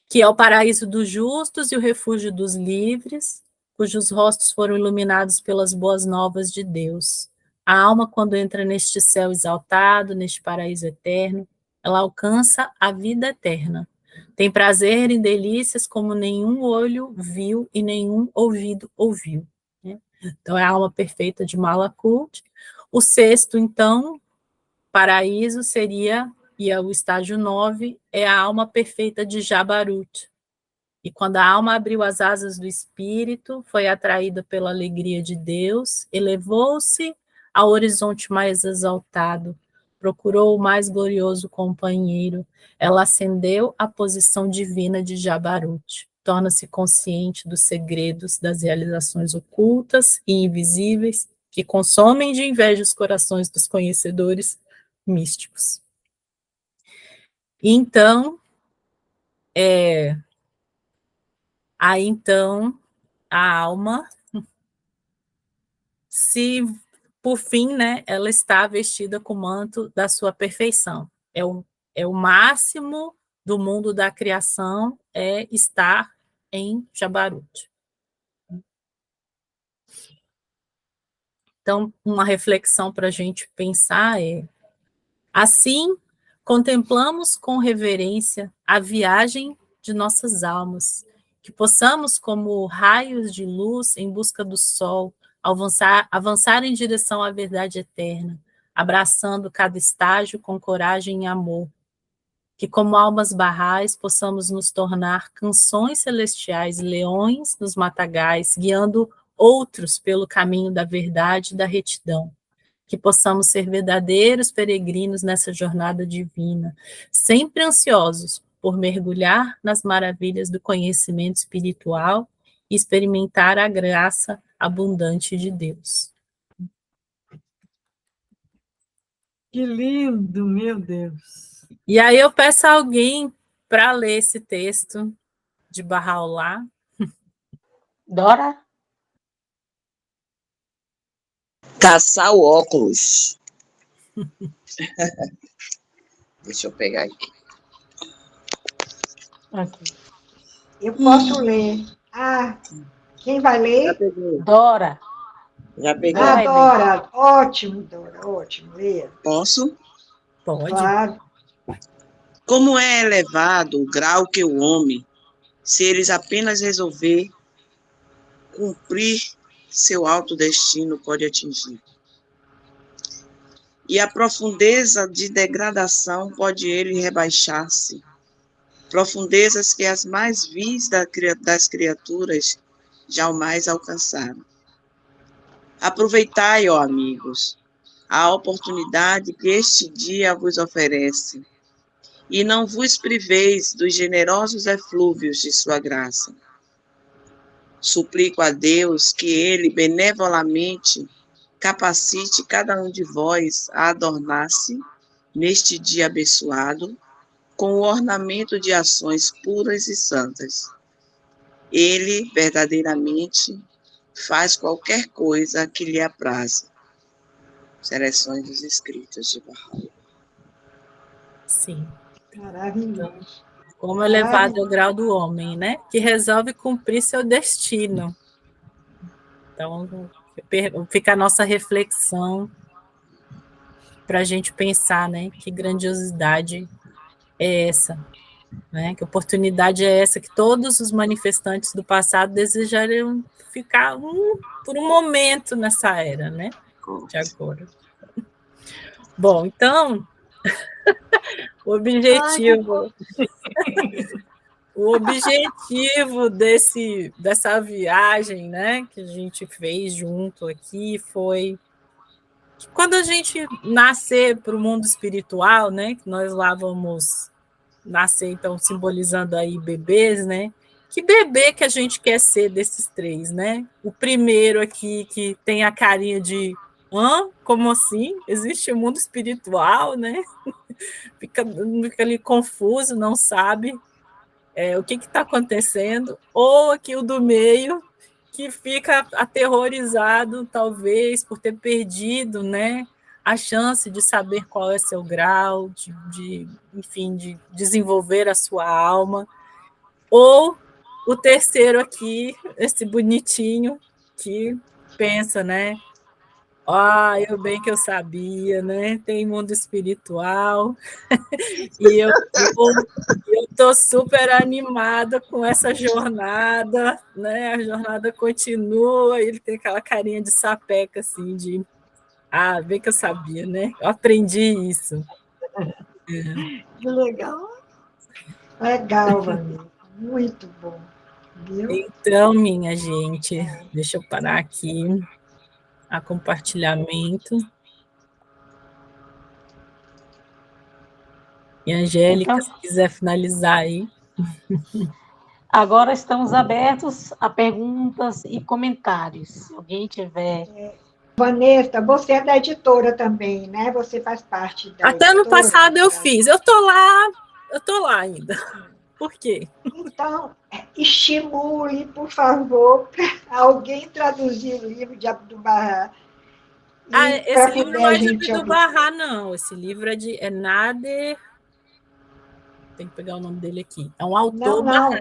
Que é o paraíso dos justos e o refúgio dos livres, cujos rostos foram iluminados pelas boas novas de Deus. A alma, quando entra neste céu exaltado, neste paraíso eterno, ela alcança a vida eterna. Tem prazer em delícias como nenhum olho viu e nenhum ouvido ouviu, né? Então, é a alma perfeita de Malakut. O sexto, então, paraíso seria... E o estágio 9 é a alma perfeita de Jabarut. E quando a alma abriu as asas do espírito, foi atraída pela alegria de Deus, elevou-se ao horizonte mais exaltado, procurou o mais glorioso companheiro, ela ascendeu à posição divina de Jabarut, torna-se consciente dos segredos das realizações ocultas e invisíveis que consomem de inveja os corações dos conhecedores místicos. Então, aí então, a alma, se por fim, né, ela está vestida com o manto da sua perfeição. É o máximo do mundo da criação, é estar em Jabarut. Então, uma reflexão para a gente pensar é: assim, contemplamos com reverência a viagem de nossas almas, que possamos, como raios de luz em busca do sol, avançar em direção à verdade eterna, abraçando cada estágio com coragem e amor, que como almas barrais possamos nos tornar canções celestiais e leões nos matagais, guiando outros pelo caminho da verdade e da retidão, que possamos ser verdadeiros peregrinos nessa jornada divina, sempre ansiosos por mergulhar nas maravilhas do conhecimento espiritual e experimentar a graça abundante de Deus. Que lindo, meu Deus! E aí eu peço a alguém para ler esse texto de Bahá'u'lláh. Dora? Caçar o óculos. Deixa eu pegar aqui. Aqui. Eu posso ler. Quem vai Já ler? peguei. Dora. Já peguei. Vai ler. Dora. Ótimo, Dora. Ótimo. Leia. Posso? Pode. Claro. Como é elevado o grau que o homem, se eles apenas resolver cumprir seu alto destino, pode atingir. E a profundeza de degradação pode ele rebaixar-se, profundezas que as mais vis das criaturas jamais alcançaram. Aproveitai, ó amigos, a oportunidade que este dia vos oferece, e não vos priveis dos generosos eflúvios de sua graça. Suplico a Deus que Ele benevolamente capacite cada um de vós a adornar-se, neste dia abençoado, com o ornamento de ações puras e santas. Ele, verdadeiramente, faz qualquer coisa que lhe apraze. Seleções dos escritos de Bahá'u'lláh. Sim. Maravilhoso. Como elevado ao grau do homem, né? Que resolve cumprir seu destino. Então, fica a nossa reflexão para a gente pensar, né? Que grandiosidade é essa, né? Que oportunidade é essa que todos os manifestantes do passado desejariam ficar por um momento nessa era, né? De agora. Bom, então, o objetivo dessa viagem, né, que a gente fez junto aqui foi que quando a gente nascer para o mundo espiritual, né, que nós lá vamos nascer, então, simbolizando aí bebês, né, que bebê que a gente quer ser desses três, né? O primeiro aqui que tem a carinha de como assim? Existe um mundo espiritual, né? Fica ali confuso, não sabe o que está acontecendo, ou aqui o do meio, que fica aterrorizado, talvez, por ter perdido, né, a chance de saber qual é seu grau, enfim, de desenvolver a sua alma, ou o terceiro aqui, esse bonitinho, que pensa, né, eu bem que eu sabia, né? Tem mundo espiritual. E eu estou super animada com essa jornada, né? A jornada continua, ele tem aquela carinha de sapeca, assim, de bem que eu sabia, né? Eu aprendi isso. Que legal. Legal, Vanessa. Muito bom. Viu? Então, minha gente, deixa eu parar aqui a compartilhamento. E Angélica, Então, se quiser finalizar aí. agora estamos abertos a perguntas e comentários. Se alguém tiver. Vanessa, você é da editora também, né? Você faz parte da Até no editora, passado eu tá? fiz. Eu tô lá ainda. Por quê? Então, estimule, por favor, para alguém traduzir o livro de Abdu'l-Bahá. Esse livro não é de Abdu'l-Bahá, não. Esse livro é Nader. Tem que pegar o nome dele aqui. É um autor. Não.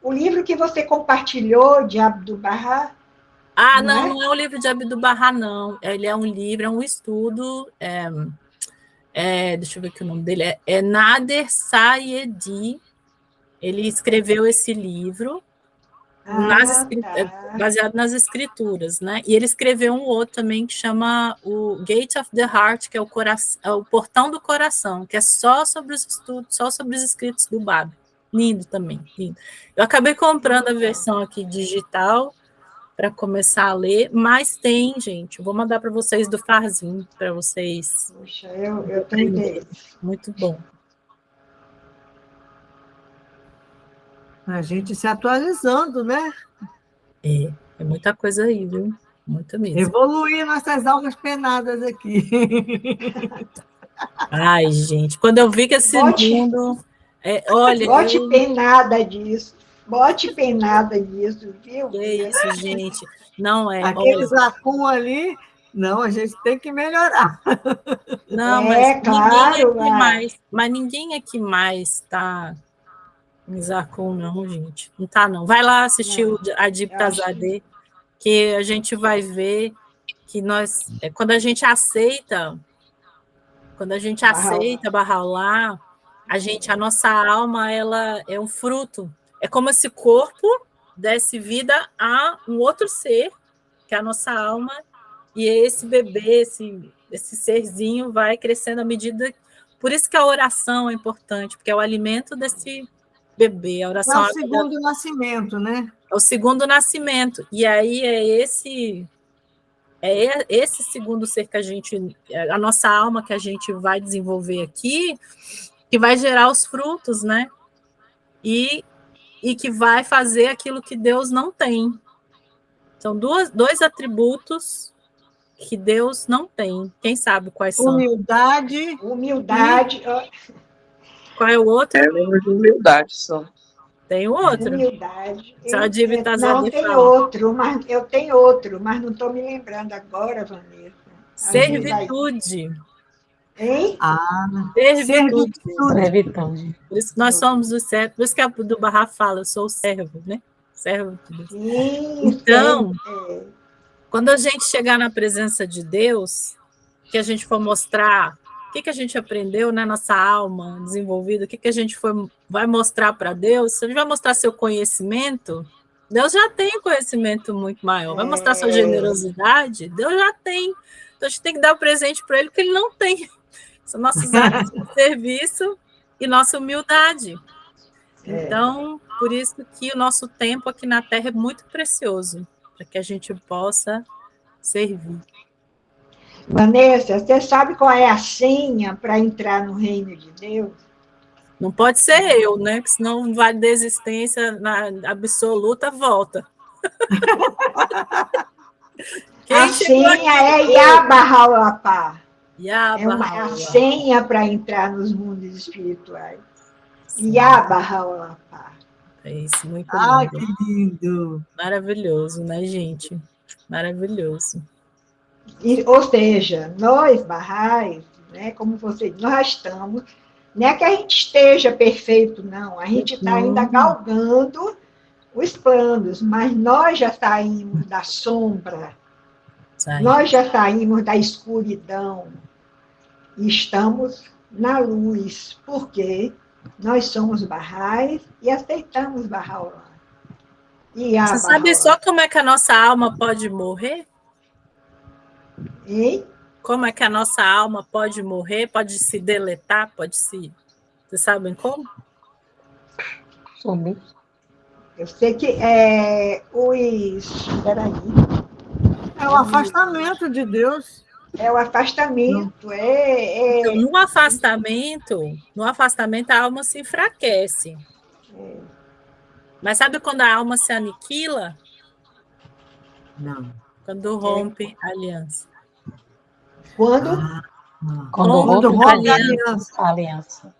O livro que você compartilhou de Abdu'l-Bahá. Não é o livro de Abdu'l-Bahá, não. Ele é um livro, é um estudo. Deixa eu ver aqui o nome dele. É Nader Sayedi. Ele escreveu esse livro baseado nas escrituras, né? E ele escreveu um outro também que chama o Gate of the Heart, que é o Portão do Coração, que é só sobre os estudos, só sobre os escritos do Bab. Lindo também, lindo. Eu acabei comprando a versão aqui digital para começar a ler, mas tem, gente, eu vou mandar para vocês do Farzin, para vocês. Puxa, eu tenho interesse. Muito bom. A gente se atualizando, né? É muita coisa aí, viu? Muita mesmo. Evoluir nossas almas penadas aqui. Ai, gente, quando eu vi que esse mundo... olha... Bote penada disso. Bote penada nisso, viu? Que isso, gente. Não é... Aquele Zacum ali... Não, a gente tem que melhorar. Não, mas claro. Ninguém aqui mais está em Zacum, não, gente. Não tá, não. Vai lá assistir o Adib Tazadeh, que a gente vai ver que nós... Quando a gente aceita Bahá'u'lláh, a nossa alma, ela é um fruto. É como esse corpo desse vida a um outro ser, que é a nossa alma, e esse bebê, esse serzinho vai crescendo à medida... Por isso que a oração é importante, porque é o alimento desse bebê. A oração É o segundo nascimento, né? é o segundo nascimento. E aí esse segundo ser que a nossa alma que a gente vai desenvolver aqui, que vai gerar os frutos, né? E que vai fazer aquilo que Deus não tem. São dois atributos que Deus não tem. Quem sabe quais são? Humildade. Humildade. Qual é o outro? É lembro de humildade só. Tem o outro. Humildade. Só a dívida Não, tem outro, mas eu tenho outro, mas não estou me lembrando agora, Vanessa. Servitude. Hein? Servitude. Por isso que nós somos os servos. Por isso que a do Barra fala, eu sou o servo, né? Servo de Deus. Então, quando a gente chegar na presença de Deus, que a gente for mostrar o que a gente aprendeu, né, nossa alma desenvolvida, o que a gente vai mostrar para Deus, se a gente vai mostrar seu conhecimento, Deus já tem um conhecimento muito maior. Vai mostrar sua generosidade, Deus já tem. Então a gente tem que dar o presente para ele que ele não tem. São nossos atos de serviço e nossa humildade. Então, por isso que o nosso tempo aqui na Terra é muito precioso, para que a gente possa servir. Vanessa, você sabe qual é a senha para entrar no reino de Deus? Não pode ser eu, né? Que senão vale da existência na absoluta volta. A senha é Yabarralapá. É a senha para entrar nos mundos espirituais. Yabarralapá. É isso, muito lindo. Ai, que lindo! Maravilhoso, né, gente? Maravilhoso. Ou seja, nós, Barrais, né, como você, nós estamos, não é que a gente esteja perfeito, não, a gente está ainda galgando os planos, mas nós já saímos da sombra, nós já saímos da escuridão e estamos na luz, porque nós somos Barrais e aceitamos Bahá'u'lláh. Você sabe só como é que a nossa alma pode morrer? Hein? Como é que a nossa alma pode morrer, pode se deletar, pode se... Vocês sabem como? Sobre. Eu sei que Peraí. É o afastamento de Deus. É o afastamento. Então, no afastamento a alma se enfraquece. Mas sabe quando a alma se aniquila? Não. Quando rompe a aliança. Quando rompe a aliança.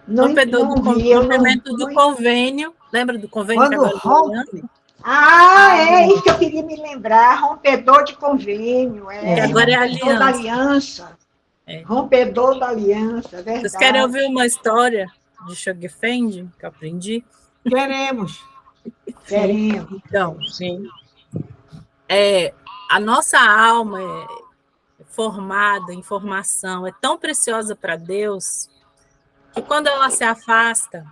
Rompedor do rompimento do convênio. Lembra do convênio? Quando rompe. Isso que eu queria me lembrar. Rompedor de convênio. Que agora é aliança. Rompedor da aliança, é verdade. Vocês querem ouvir uma história de Shoghi-Fendi que eu aprendi? Queremos. Então, sim. A nossa alma é formada em formação, é tão preciosa para Deus, que quando ela se afasta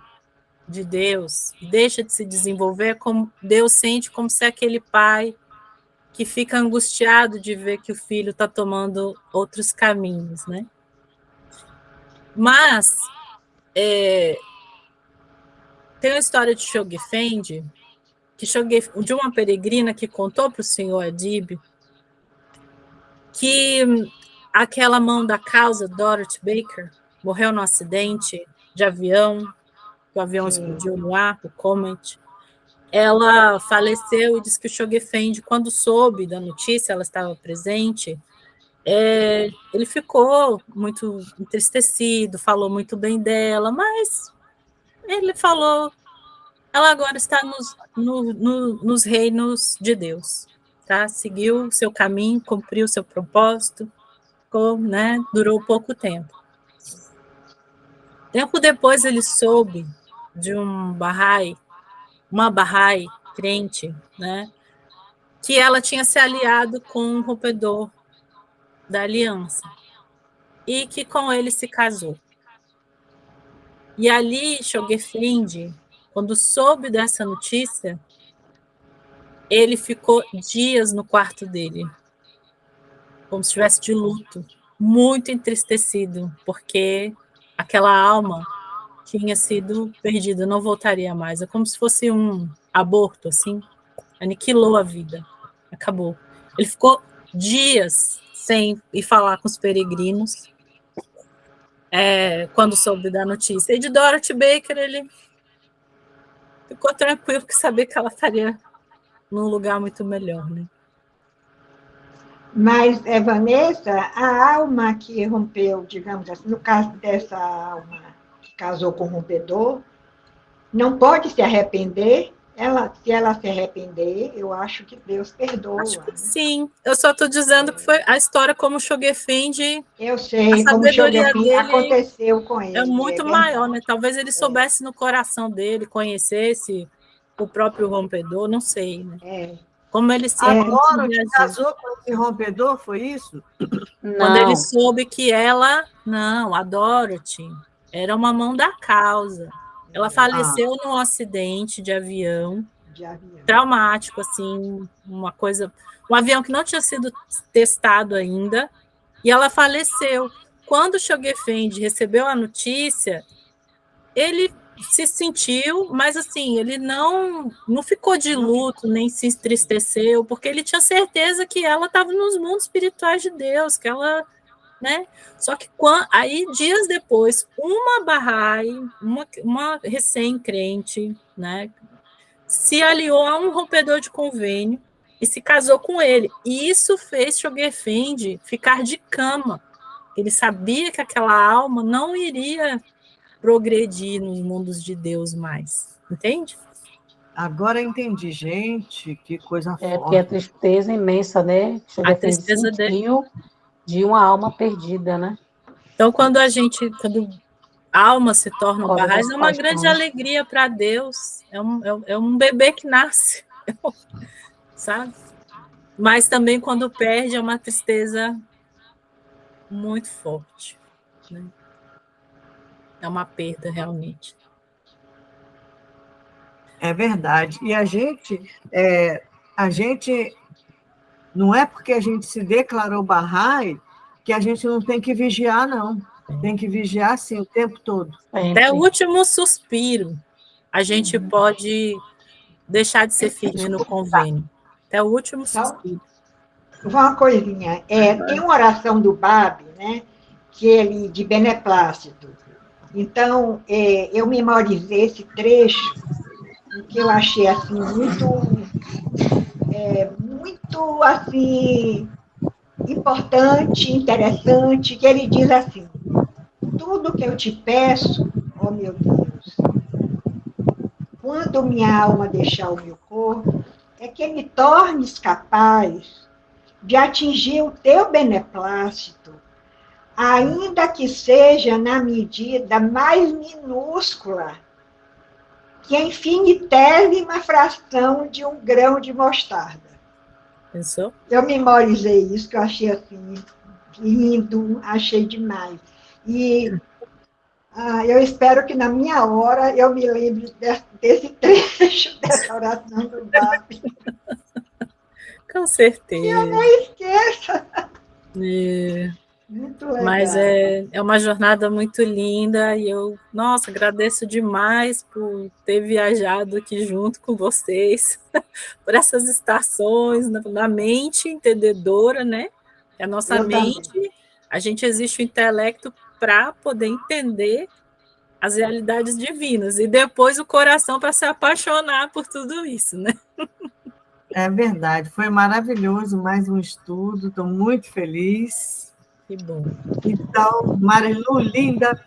de Deus, deixa de se desenvolver, como Deus sente como se aquele pai que fica angustiado de ver que o filho está tomando outros caminhos, né? Mas tem uma história de Shoghi-Fendi, de uma peregrina que contou para o senhor Adib que aquela mão da causa, Dorothy Baker, morreu num acidente de avião, o avião explodiu no ar, o Comet. Ela faleceu e disse que o Shoghi-Fendi, quando soube da notícia, ela estava presente, ele ficou muito entristecido, falou muito bem dela, mas ele falou, ela agora está nos reinos de Deus, tá? Seguiu o seu caminho, cumpriu o seu propósito, né? Durou pouco tempo. Tempo depois ele soube de uma Bahá'í crente, né? Que ela tinha se aliado com um rompedor da aliança e que com ele se casou. E ali, Shoghi-Fendi, quando soube dessa notícia, ele ficou dias no quarto dele, como se estivesse de luto, muito entristecido, porque aquela alma tinha sido perdida, não voltaria mais. É como se fosse um aborto, assim, aniquilou a vida, acabou. Ele ficou dias sem ir falar com os peregrinos, quando soube da notícia. E de Dorothy Baker, ele ficou tranquilo que sabia que ela estaria num lugar muito melhor, né? Mas, Vanessa, a alma que rompeu, digamos assim, no caso dessa alma que casou com o rompedor, não pode se arrepender. Se ela se arrepender, eu acho que Deus perdoa. Acho que sim. Eu só estou dizendo que foi a história como o Shogefendi. Eu sei, A como o sabedoria Shogefendi dele aconteceu com ele. é muito maior, né? Talvez ele soubesse no coração dele, conhecesse o próprio rompedor, não sei, né? Como ele se Agora, casou com esse rompedor, foi isso? Quando ele soube que ela... Não, a Dorothy era uma mão da causa. Ela faleceu num acidente de avião, traumático, assim, uma coisa... Um avião que não tinha sido testado ainda, e ela faleceu. Quando o Shogefendi recebeu a notícia, ele se sentiu, mas assim, ele não ficou de luto, nem se entristeceu, porque ele tinha certeza que ela estava nos mundos espirituais de Deus, que ela, né? Só que aí, dias depois, uma Bahá'í, uma recém-crente, né, se aliou a um rompedor de convênio e se casou com ele. E isso fez Shogefendi ficar de cama. Ele sabia que aquela alma não iria progredir nos mundos de Deus mais. Entende? Agora entendi, gente, que coisa forte. Porque a tristeza imensa, né? A tristeza sentiu de uma alma perdida, né? Então, quando a alma se torna Bahá'í, é uma grande alegria para Deus. É um bebê que nasce, sabe? Mas também, quando perde, é uma tristeza muito forte, né? É uma perda, realmente. É verdade. E a gente não é porque a gente se declarou Bahá'í que a gente não tem que vigiar, não. Tem que vigiar, sim, o tempo todo. Até o último suspiro, a gente pode deixar de ser firme no convênio. Até o último suspiro. Uma coisinha. Tem uma oração do Bab, né, de beneplácito. Então, eu memorizei esse trecho, que eu achei assim, muito assim, importante, interessante, que ele diz assim: tudo que eu te peço, ó meu Deus, quando minha alma deixar o meu corpo, é que me tornes capaz de atingir o teu beneplácito, ainda que seja na medida mais minúscula, que é a infinitésima fração de um grão de mostarda. Pensou? Eu memorizei isso, que eu achei assim, lindo, achei demais. E eu espero que na minha hora eu me lembre desse trecho, dessa oração do Bab. Com certeza. E eu não esqueça. Muito legal. Mas é uma jornada muito linda e eu, agradeço demais por ter viajado aqui junto com vocês, por essas estações na mente entendedora, né? A nossa mente, a gente existe o intelecto para poder entender as realidades divinas e depois o coração para se apaixonar por tudo isso, né? É verdade, foi maravilhoso, mais um estudo, estou muito feliz. Que bom. Então, Marilu, linda,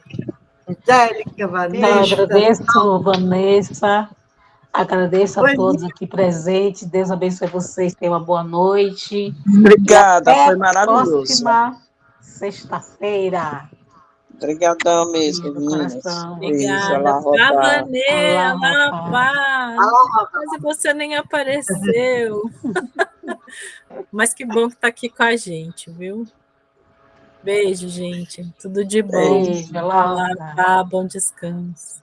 Angélica, Vanessa. Eu agradeço, Vanessa, agradeço a todos aqui presentes, Deus abençoe vocês, tenham uma boa noite. Obrigada, foi maravilhoso. Próxima sexta-feira. Obrigadão mesmo, meninas. Obrigada. Vanê, quase você nem apareceu. Mas que bom que está aqui com a gente, viu? Beijo, gente. Tudo de bom. Beijo, bom descanso.